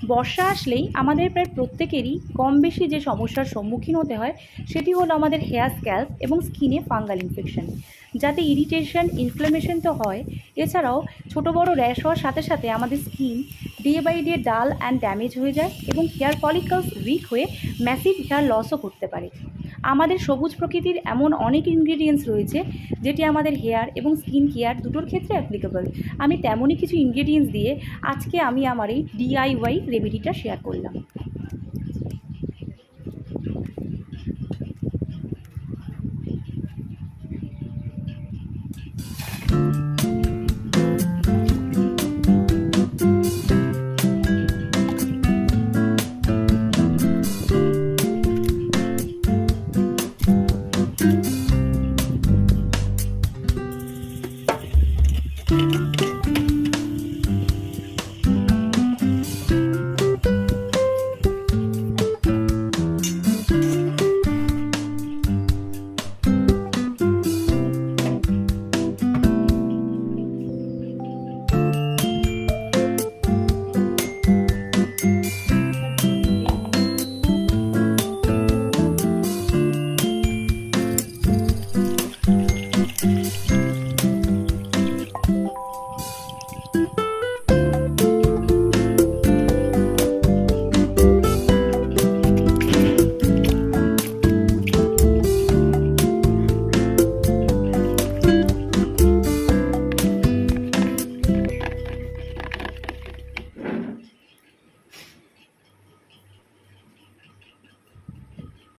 বর্ষা আসলেই আমাদের প্রায় প্রত্যেকেরই কম বেশি যে সমস্যার সম্মুখীন হতে হয় সেটি হলো আমাদের হেয়ার স্ক্যাল্প এবং স্কিনে ফাঙ্গাল ইনফেকশন, যাতে ইরিটেশন ইনফ্লামেশন তো হয়, এছাড়াও ছোট বড় র্যাশ হওয়ার সাথে সাথে আমাদের স্কিন ডে বাই ডে ডাল অ্যান্ড ড্যামেজ হয়ে যায় এবং হেয়ার ফলিকলস উইক হয়ে ম্যাসিভ হেয়ার লসও করতে পারে। আমাদের সবুজ প্রকৃতির এমন অনেক ইনগ্রিডিয়েন্টস রয়েছে যেটি আমাদের হেয়ার এবং স্কিন কেয়ার দুটোর ক্ষেত্রে অ্যাপ্লিকেবল। আমি তেমনই কিছু ইনগ্রিডিয়েন্টস দিয়ে আজকে আমি আমার এই ডিআইওয়াই রেমেডিটা শেয়ার করলাম।